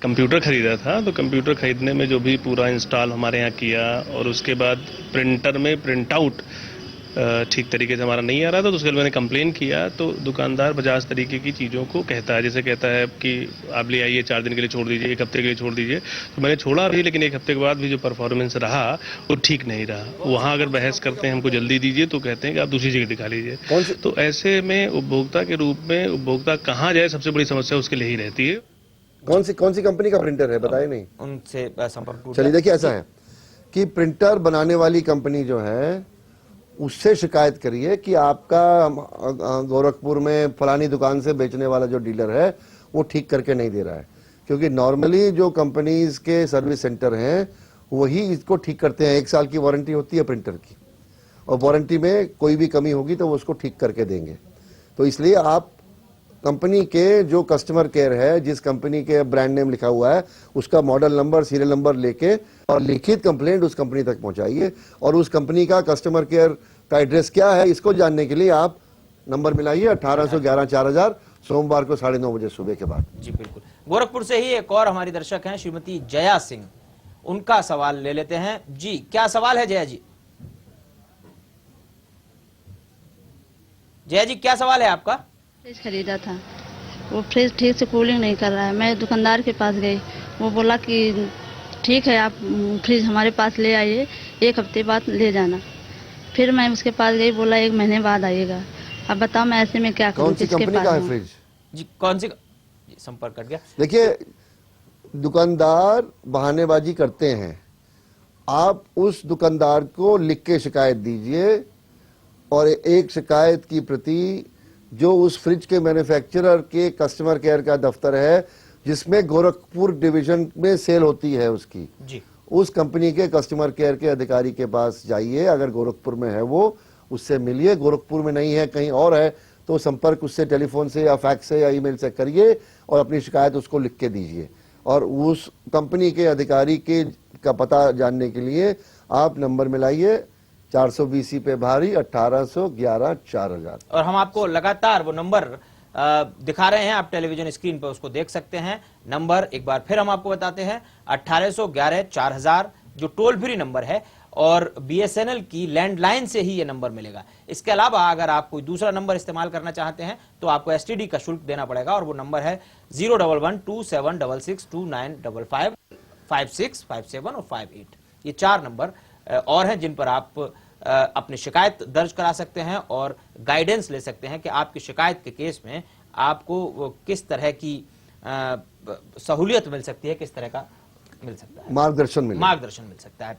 कंप्यूटर खरीदा था, तो कंप्यूटर खरीदने में जो भी पूरा इंस्टॉल हमारे यहाँ किया और उसके बाद प्रिंटर में प्रिंट आउट ठीक तरीके से हमारा नहीं आ रहा था, तो उसके लिए मैंने कंप्लेन किया। तो दुकानदार 50 तरीके की चीज़ों को कहता है, जैसे कहता है कि आप ले आइए 4 दिन के लिए छोड़ दीजिए, 1 हफ्ते के लिए छोड़ दीजिए। तो मैंने छोड़ा भी, लेकिन 1 हफ्ते के बाद भी जो परफॉर्मेंस रहा वो ठीक नहीं रहा। वहाँ अगर बहस करते हैं हमको जल्दी दीजिए तो कहते हैं कि आप दूसरी जगह दिखा लीजिए। तो ऐसे में उपभोक्ता के रूप में उपभोक्ता कहाँ जाए, सबसे बड़ी समस्या उसके लिए ही रहती है। कौन सी कंपनी का प्रिंटर है बताइए? नहीं, उनसे संपर्क। चलिए देखिए, ऐसा है कि प्रिंटर बनाने वाली कंपनी जो है उससे शिकायत करिए कि आपका गोरखपुर में फलानी दुकान से बेचने वाला जो डीलर है वो ठीक करके नहीं दे रहा है, क्योंकि नॉर्मली जो कंपनीज के सर्विस सेंटर हैं वही इसको ठीक करते हैं। 1 साल की वारंटी होती है प्रिंटर की, और वारंटी में कोई भी कमी होगी तो वो उसको ठीक करके देंगे। तो इसलिए आप कंपनी के जो कस्टमर केयर है, जिस कंपनी के ब्रांड नेम लिखा हुआ है, उसका मॉडल नंबर, सीरियल नंबर लेके और लिखित कंप्लेंट उस कंपनी तक पहुंचाइए। और उस कंपनी का कस्टमर केयर का एड्रेस क्या है, इसको जानने के लिए आप नंबर मिलाइए 1811 4000, सोमवार को 9:30 बजे सुबह के बाद। जी बिल्कुल। गोरखपुर से ही एक और हमारी दर्शक हैं, श्रीमती जया सिंह, उनका सवाल ले लेते हैं। जी, क्या सवाल है जया जी? जया जी, क्या सवाल है आपका? फ्रिज खरीदा था, वो फ्रिज ठीक से कूलिंग नहीं कर रहा है। मैं दुकानदार के पास गई, वो बोला कि ठीक है आप फ्रिज हमारे पास ले आइए, 1 हफ्ते बाद ले जाना। फिर मैं उसके पास गई, बोला 1 महीने बाद आइएगा। अब बताओ मैं ऐसे में क्या करूं? कौन सी कंपनी का है फ्रिज? जी, कौन सी? जी, संपर्क कर गया। देखिए, दुकानदार बहानेबाजी करते हैं। आप उस दुकानदार को लिख के शिकायत दीजिए, और एक शिकायत की प्रति जो उस फ्रिज के मैन्युफैक्चरर के कस्टमर केयर का दफ्तर है, जिसमें गोरखपुर डिवीजन में सेल होती है उसकी, जी, उस कंपनी के कस्टमर केयर के अधिकारी के पास जाइए। अगर गोरखपुर में है वो, उससे मिलिए। गोरखपुर में नहीं है, कहीं और है, तो संपर्क उससे टेलीफोन से या फैक्स से या ईमेल से करिए और अपनी शिकायत उसको लिख के दीजिए। और उस कंपनी के अधिकारी के का पता जानने के लिए आप नंबर मिलाइए 420 पे भारी 1811 4000। और हम आपको लगातार वो नंबर दिखा रहे हैं, आप टेलीविजन स्क्रीन पर उसको देख सकते हैं। नंबर एक बार फिर हम आपको बताते हैं, 1811 4000 जो टोल फ्री नंबर है, और BSNL की लैंडलाइन से ही ये नंबर मिलेगा। इसके अलावा अगर आप कोई दूसरा नंबर इस्तेमाल करना चाहते हैं तो आपको STD का शुल्क देना पड़ेगा, और वो नंबर है 01127662955 56 57 और 58। ये 4 नंबर और हैं जिन पर आप अपनी शिकायत दर्ज करा सकते हैं और गाइडेंस ले सकते हैं कि आपकी शिकायत के केस में आपको किस तरह की सहूलियत मिल सकती है, किस तरह का मिल सकता है, मार्गदर्शन मिल सकता है।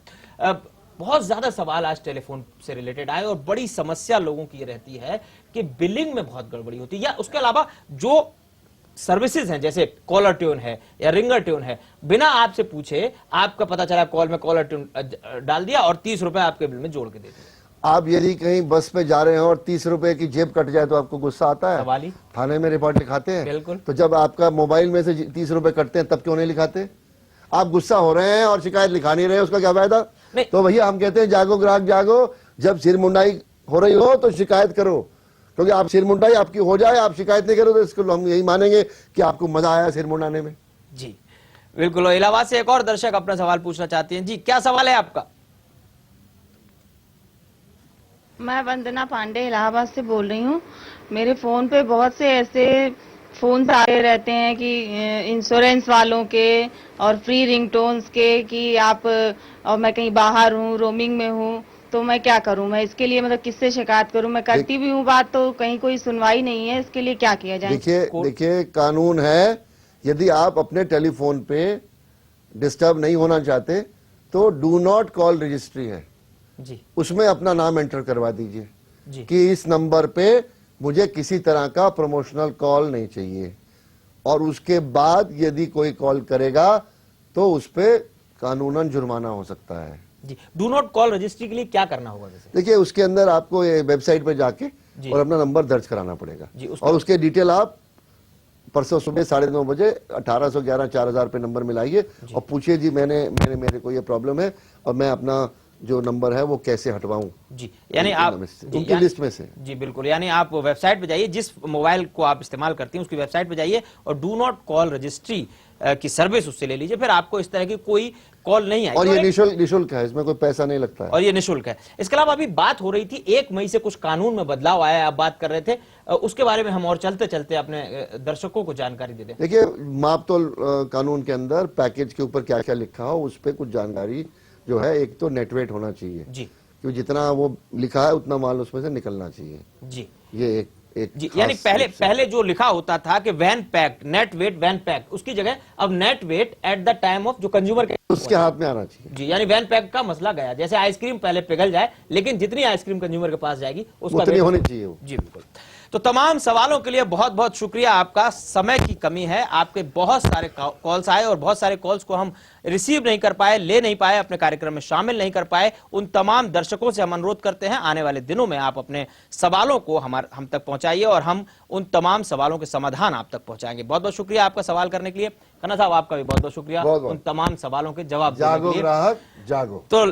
बहुत ज्यादा सवाल आज टेलीफोन से रिलेटेड आए, और बड़ी समस्या लोगों की ये रहती है कि बिलिंग में बहुत गड़बड़ी होती है, या उसके अलावा जो सर्विसेज हैं जैसे कॉलर ट्यून है या रिंगर ट्यून है, बिना आपसे पूछे आपका पता चला कॉल में कॉलर ट्यून डाल दिया और 30 रुपए आपके बिल में जोड़ के दे दिया। आप यदि कहीं बस पे जा रहे हैं और 30 रुपए की जेब कट जाए तो आपको गुस्सा आता है? सवाल ही। थाने में रिपोर्ट लिखाते हैं? बिल्कुल। तो जब आपका मोबाइल में से 30 रुपए कटते हैं तब क्यों नहीं लिखाते? आप गुस्सा हो रहे हैं और शिकायत लिखा नहीं रहे, उसका क्या फायदा? तो भैया हम कहते हैं जागो ग्राहक जागो, जब सिर मुंडाई हो रही हो तो शिकायत करो, क्योंकि आप सिर मुंडाई आपकी हो जाए, आप शिकायत नहीं करो तो इसको हम यही मानेंगे कि आपको मजा आया सिर मुंडाने में। जी बिल्कुल। इलाहाबाद से एक और दर्शक अपना सवाल पूछना चाहती हैं। जी, क्या सवाल है आपका? मैं वंदना पांडे इलाहाबाद से बोल रही हूँ। मेरे फोन पे बहुत से ऐसे फोन आते रहते हैं कि इंश्योरेंस वालों के और फ्री रिंगटोन्स के कि आप, और मैं कहीं बाहर हूँ, रोमिंग में हूँ, तो मैं क्या करूं? मैं इसके लिए मतलब किससे शिकायत करूं? मैं करती भी हूं बात तो कहीं कोई सुनवाई नहीं है, इसके लिए क्या किया जाए? देखिए कानून है, यदि आप अपने टेलीफोन पे डिस्टर्ब नहीं होना चाहते तो डू नॉट कॉल रजिस्ट्री है जी, उसमें अपना नाम एंटर करवा दीजिए जी, कि इस नंबर पे मुझे किसी तरह का प्रमोशनल कॉल नहीं चाहिए, और उसके बाद यदि कोई कॉल करेगा तो उस पर कानूनन जुर्माना हो सकता है। जी, डू नॉट कॉल रजिस्ट्री के लिए क्या करना होगा? देखिए उसके अंदर आपको वेबसाइट पे जाके और अपना नंबर दर्ज कराना पड़ेगा जी, और उसके डिटेल आप परसों सुबह 9:30 बजे 1811 4000 पे नंबर मिलाइए और पूछिए जी मेरे को ये प्रॉब्लम है और मैं अपना जो नंबर है वो कैसे हटवाऊं। जी, यानी आप उनकी लिस्ट में से। जी बिल्कुल, यानी आप वेबसाइट पे जाइए, जिस मोबाइल को आप इस्तेमाल करती हैं उसकी वेबसाइट पे जाइए और डू नॉट कॉल रजिस्ट्री की सर्विस उससे ले लीजिए, फिर आपको इस तरह की कोई कॉल नहीं आएगी। और ये निशुल्क है, इसमें कोई पैसा नहीं लगता है और ये निशुल्क है। इसके अलावा अभी बात हो रही थी 1 मई से कुछ कानून में बदलाव आया है, आप बात कर रहे थे, उसके बारे में हम और चलते चलते अपने दर्शकों को जानकारी दे दें। देखिए मापतोल कानून के अंदर पैकेज के ऊपर क्या क्या लिखा हो उस पर कुछ जानकारी जो है, एक तो नेट वेट होना चाहिए जी, क्योंकि जितना वो लिखा है उतना माल उसमें से निकलना चाहिए जी, ये जी, यानी पहले जो लिखा होता था कि one pack, net weight one pack, उसकी जगह अब net weight at the time of जो कंज्यूमर के उसके हाथ में आना चाहिए। जी, यानी वैन पैक का मसला गया। जैसे आइसक्रीम पहले पिघल जाए, लेकिन जितनी आइसक्रीम कंज्यूमर के पास जाएगी उसका उतनी होनी चाहिए वो। जी बिल्कुल। तो तमाम सवालों के लिए बहुत बहुत शुक्रिया आपका। समय की कमी है, आपके बहुत सारे कॉल्स आए और बहुत सारे कॉल्स को हम रिसीव नहीं कर पाए, ले नहीं पाए, अपने कार्यक्रम में शामिल नहीं कर पाए। उन तमाम दर्शकों से हम अनुरोध करते हैं आने वाले दिनों में आप अपने सवालों को हम तक पहुंचाइए और हम उन तमाम सवालों के समाधान आप तक पहुंचाएंगे। बहुत बहुत शुक्रिया आपका सवाल करने के लिए। खन्ना साहब, आपका भी बहुत बहुत शुक्रिया उन तमाम सवालों के जवाब देने के लिए। जागो ग्राहक जागो। तो